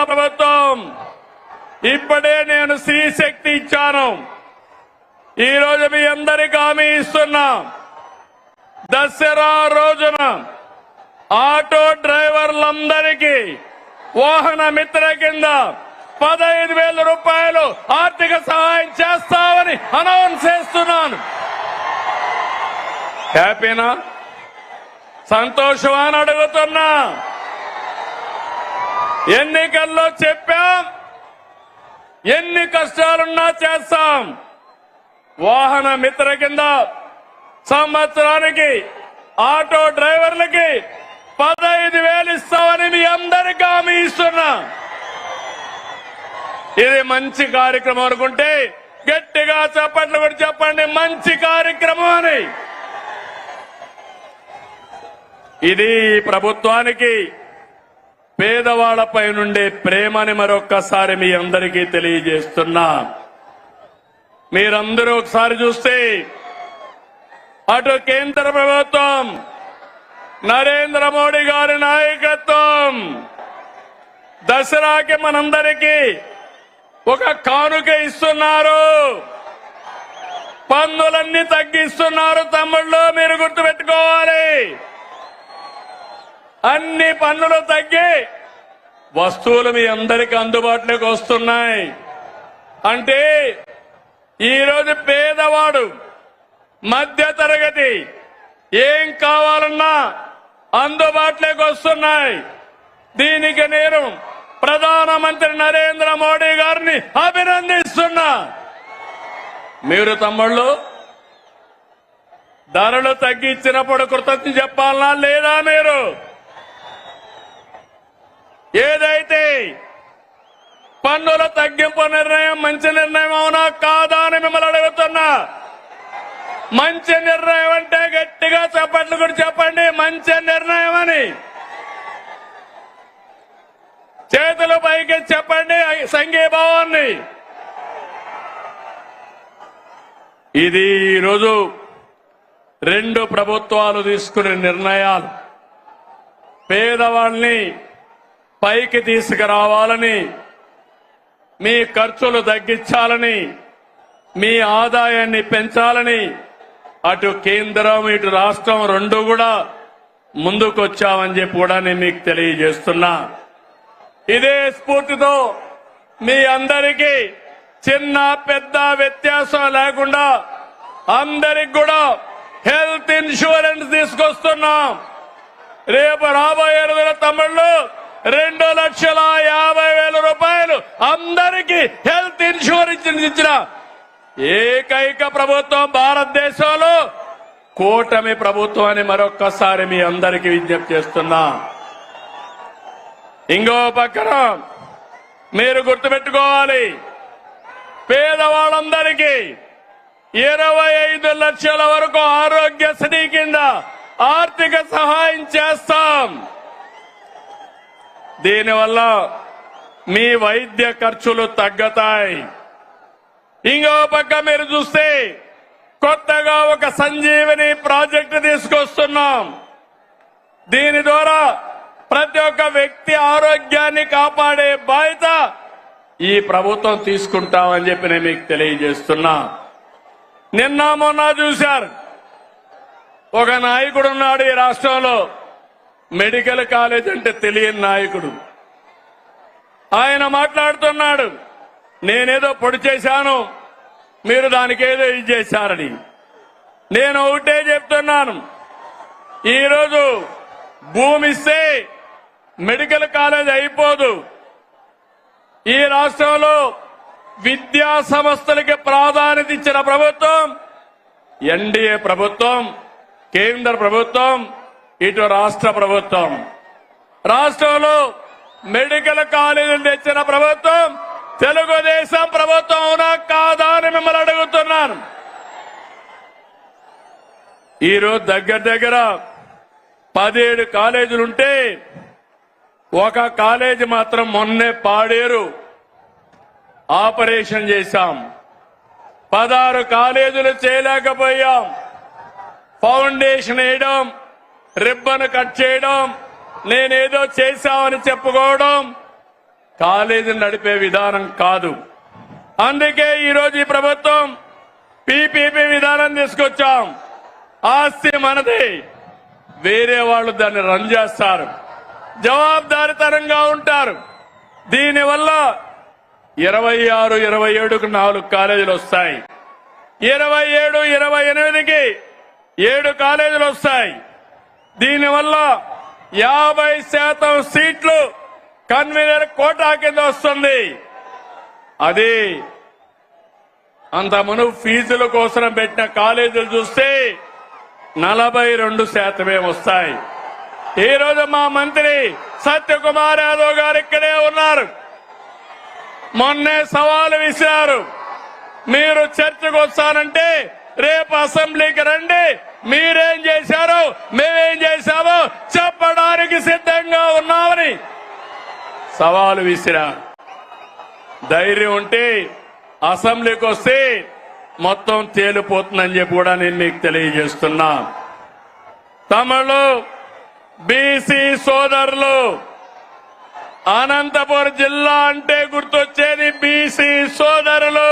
ప్రభుత్వం ఇప్పుడే నేను స్త్రీ శక్తి ఇచ్చాను. ఈ రోజు మీ అందరికీ హామీ ఇస్తున్నా, దసరా రోజున ఆటో డ్రైవర్లందరికీ వాహన మిత్ర కింద 15,000 రూపాయలు ఆర్థిక సహాయం చేస్తామని అనౌన్స్ చేస్తున్నాను. హ్యాపీనా? సంతోషమా అని అడుగుతున్నా. ఎన్నికల్లో చెప్పాం, ఎన్ని కష్టాలున్నా చేస్తాం. వాహన మిత్ర కింద సంవత్సరానికి ఆటో డ్రైవర్లకి 15,000 ఇస్తామని మీ అందరికీ హామీ ఇస్తున్నా. ఇది మంచి కార్యక్రమం అనుకుంటే గట్టిగా చప్పట్లు కూడా చెప్పండి, మంచి కార్యక్రమం అని. ఇది ప్రభుత్వానికి పేదవాళ్లపై నుండే ప్రేమని మరొక్కసారి మీ అందరికీ తెలియజేస్తున్నా. మీరందరూ ఒకసారి చూస్తే అటు కేంద్ర ప్రభుత్వం నరేంద్ర మోడీ గారి నాయకత్వం దసరాకి మనందరికీ ఒక కానుక ఇస్తున్నారు. పన్నులన్నీ తగ్గిస్తున్నారు. తమ్ముళ్ళు మీరు గుర్తుపెట్టుకోవాలి, అన్ని పన్నులు తగ్గి వస్తువులు మీ అందరికీ అందుబాటులోకి వస్తున్నాయి. అంటే ఈరోజు పేదవాడు, మధ్య తరగతి ఏం కావాలన్నా అందుబాటులోకి వస్తున్నాయి. దీనికి నేను ప్రధానమంత్రి నరేంద్ర మోడీ గారిని అభినందిస్తున్నా. మీరు తమ్ముళ్ళు ధరలు తగ్గించినప్పుడు కృతజ్ఞత చెప్పాలనా లేదా? మీరు ఏదైతే పన్నుల తగ్గింపు నిర్ణయం మంచి నిర్ణయం అవునా కాదా అని మిమ్మల్ని అడుగుతున్నా. మంచి నిర్ణయం అంటే గట్టిగా చప్పట్లు కూడా చెప్పండి, మంచి నిర్ణయం అని. చేతులు పైకి చెప్పండి సంఘీభావాన్ని. ఇది ఈరోజు రెండు ప్రభుత్వాలు తీసుకునే నిర్ణయాలు. పేదవాళ్ళని పైకి తీసుకురావాలని, మీ ఖర్చులు తగ్గించాలని, మీ ఆదాయాన్ని పెంచాలని అటు కేంద్రం ఇటు రాష్ట్రం రెండు కూడా ముందుకొచ్చామని చెప్పి కూడా నేను మీకు తెలియజేస్తున్నా. ఇదే స్ఫూర్తితో మీ అందరికీ చిన్న పెద్ద వ్యత్యాసం లేకుండా అందరికి కూడా హెల్త్ ఇన్సూరెన్స్ తీసుకొస్తున్నాం. రేపు రాబోయే రోజుల తమ్ముళ్ళు 2,50,000 రూపాయలు అందరికీ హెల్త్ ఇన్సూరెన్స్ ఇచ్చిన ఏకైక ప్రభుత్వం భారతదేశంలో కూటమి ప్రభుత్వం అని మరొక్కసారి మీ అందరికీ విజ్ఞప్తి చేస్తున్నా. ఇంకో పక్కన మీరు గుర్తుపెట్టుకోవాలి, పేదవాళ్ళందరికీ 25 లక్షల వరకు ఆరోగ్యశ్రీ కింద ఆర్థిక సహాయం చేస్తాం. దీనివల్ల మీ వైద్య ఖర్చులు తగ్గుతాయి. ఇంకో పక్క మీరు చూస్తే కొత్తగా ఒక సంజీవని ప్రాజెక్టు తీసుకొస్తున్నాం. దీని ద్వారా ప్రతి ఒక్క వ్యక్తి ఆరోగ్యాన్ని కాపాడే బాధ్యత ఈ ప్రభుత్వం తీసుకుంటామని చెప్పి నేను మీకు తెలియజేస్తున్నా. నిన్న మొన్న చూశారు, ఒక నాయకుడు ఉన్నాడు ఈ రాష్ట్రంలో, మెడికల్ కాలేజ్ అంటే తెలియని నాయకుడు. ఆయన మాట్లాడుతున్నాడు, నేనేదో పొడి చేశాను, మీరు దానికి ఏదో ఇది చేశారని. నేను ఒకటే చెప్తున్నాను, ఈరోజు భూమి ఇస్తే మెడికల్ కాలేజ్ అయిపోదు. ఈ రాష్ట్రంలో విద్యా సంస్థలకి ప్రాధాన్యత ఇచ్చిన ప్రభుత్వం ఎన్డీఏ ప్రభుత్వం, కేంద్ర ప్రభుత్వం, ఇటు రాష్ట్ర ప్రభుత్వం. రాష్ట్రంలో మెడికల్ కాలేజీలు తెచ్చిన ప్రభుత్వం తెలుగుదేశం ప్రభుత్వం అవునా కాదా అని మిమ్మల్ని అడుగుతున్నాను. ఈరోజు దగ్గర 17 కాలేజీలుంటే ఒక కాలేజీ మాత్రం మొన్నే పాడేరు ఆపరేషన్ చేశాం. 16 కాలేజీలు చేయలేకపోయాం. ఫౌండేషన్ వేయడం, రిబ్బన్ కట్ చేయడం, నేనేదో చేశామని చెప్పుకోవడం కాలేజీ నడిపే విధానం కాదు. అందుకే ఈరోజు ఈ ప్రభుత్వం పీపీపీ విధానం తీసుకొచ్చాం. ఆస్తి మనది, వేరే వాళ్ళు దాన్ని రన్ చేస్తారు, జవాబుదారితనంగా ఉంటారు. దీనివల్ల 26, 27కు 4 కాలేజీలు వస్తాయి. 27, 28కి 7 కాలేజీలు వస్తాయి. దీనివల్ల 50% సీట్లు కన్వీనర్ కోటా కింద వస్తుంది. అది అంత మునుపు ఫీజుల కోసం పెట్టిన కాలేజీలు చూస్తే 42% వస్తాయి. ఈ రోజు మా మంత్రి సత్యకుమార్ యాదవ్ గారు ఇక్కడే ఉన్నారు. మొన్నే సవాలు విసిరారు, మీరు చర్చకు వస్తానంటే రేపు అసెంబ్లీకి రండి, మీరేం చేశారో మేమేం చేశామో చెప్పడానికి సిద్ధంగా ఉన్నామని సవాలు విసిరారు. ధైర్యం ఉంటే అసెంబ్లీకి వస్తే మొత్తం తేలిపోతుందని చెప్పి కూడా నేను మీకు తెలియజేస్తున్నా. తమిళు బీసీ సోదరులు, అనంతపురం జిల్లా అంటే గుర్తొచ్చేది బీసీ సోదరులు.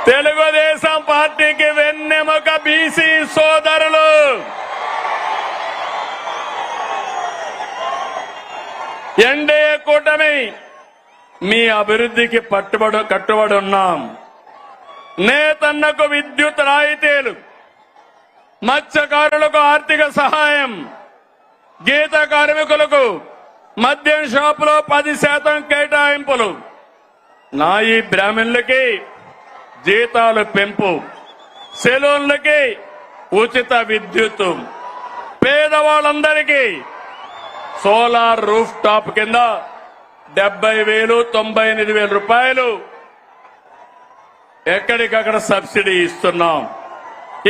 తెలుగుదేశం పార్టీకి వెన్నెముక బీసీ సోదరులు. ఎన్డీఏ కూటమి మీ అభివృద్ధికి కట్టుబడి ఉన్నాం. నేతన్నకు విద్యుత్ రాయితీలు, మత్స్యకారులకు ఆర్థిక సహాయం, గీత కార్మికులకు మద్యం షాపులో 10% కేటాయింపులు, నాయి బ్రాహ్మణులకి జీతాలు పెంపు, సెలూన్లకి ఉచిత విద్యుత్, పేదవాళ్ళందరికీ సోలార్ రూఫ్ టాప్ కింద 70,000, 98,000 రూపాయలు ఎక్కడికక్కడ సబ్సిడీ ఇస్తున్నాం.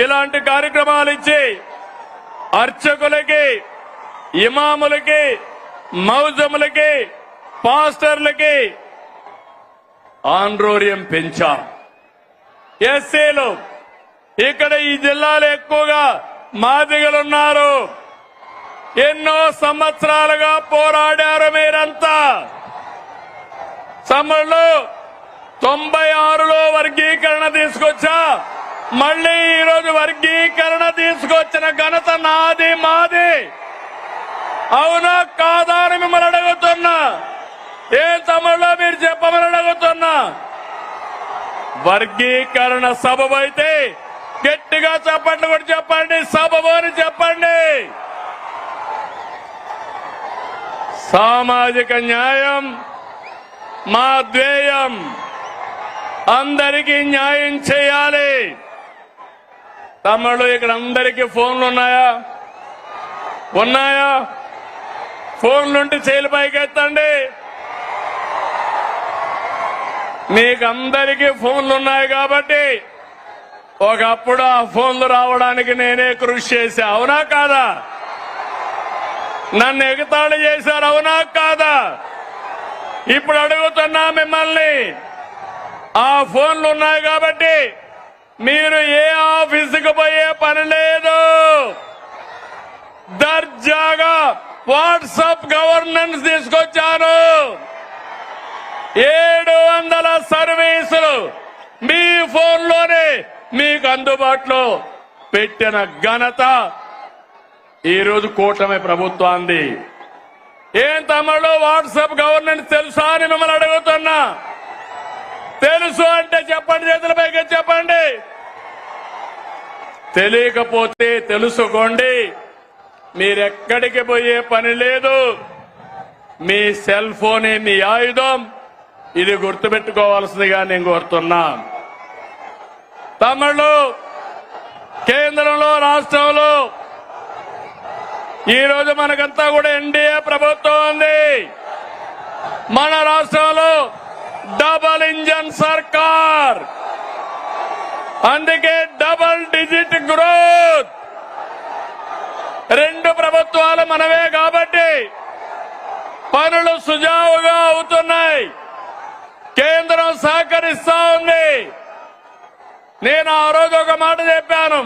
ఇలాంటి కార్యక్రమాలు ఇచ్చి అర్చకులకి, ఇమాములకి, మౌజములకి, పాస్టర్లకి ఆన్రోరియం పెంచాం. ఎస్సీలు ఇక్కడ ఈ జిల్లాలో ఎక్కువగా మాదిగలున్నారు. ఎన్నో సంవత్సరాలుగా పోరాడారు మీరంతా. తమిళు 96లో వర్గీకరణ తీసుకొచ్చా, మళ్లీ ఈరోజు వర్గీకరణ తీసుకొచ్చిన ఘనత నాది, మాది. అవునా కాదా అని మిమ్మల్ని అడుగుతున్నా. ఏం తమిళలో మీరు చెప్పమని అడుగుతున్నా. వర్గీకరణ సబబు అయితే గట్టిగా చెప్పండి, కూడా చెప్పండి, సబబు అని చెప్పండి. సామాజిక న్యాయం మా ధ్యేయం. అందరికీ న్యాయం చేయాలి. తమిళు ఇక్కడ అందరికీ ఫోన్లు ఉన్నాయా? ఉన్నాయా? ఫోన్లుంటే చేతులు పైకెత్తండి. మీకు అందరికీ ఫోన్లు ఉన్నాయి కాబట్టి ఒకప్పుడు ఆ ఫోన్లు రావడానికి నేనే కృషి చేశా. అవునా కాదా? నన్ను ఎగతాళి చేశారు. అవునా కాదా? ఇప్పుడు అడుగుతున్నా మిమ్మల్ని, ఆ ఫోన్లు ఉన్నాయి కాబట్టి మీరు ఏ ఆఫీసుకు పోయే పని లేదు. దర్జాగా వాట్సాప్ గవర్నెన్స్ తీసుకొచ్చాను. 700 సర్వీసులు మీ ఫోన్లోనే మీకు అందుబాటులో పెట్టిన ఘనత ఈరోజు కూటమి ప్రభుత్వాన్ని. ఏం తమిళలో వాట్సాప్ గవర్నెన్స్ తెలుసా అని మిమ్మల్ని అడుగుతున్నా. తెలుసు అంటే చెప్పండి, చేతులపైకి చెప్పండి. తెలియకపోతే తెలుసుకోండి. మీరెక్కడికి పోయే పని లేదు. మీ సెల్ ఫోనే మీ ఆయుధం. ఇది గుర్తుపెట్టుకోవాల్సిందిగా నేను కోరుతున్నా. తమిళు కేంద్రంలో, రాష్ట్రంలో ఈ రోజు మనకంతా కూడా ఎన్డీఏ ప్రభుత్వం ఉంది. మన రాష్ట్రంలో డబల్ ఇంజన్ సర్కార్. అందుకే డబల్ డిజిట్ గ్రోత్. 2 ప్రభుత్వాలు మనవే కాబట్టి పనులు సుజావుగా అవుతున్నాయి. కేంద్రం సహకరిస్తా ఉంది. నేను ఆ రోజు ఒక మాట చెప్పాను.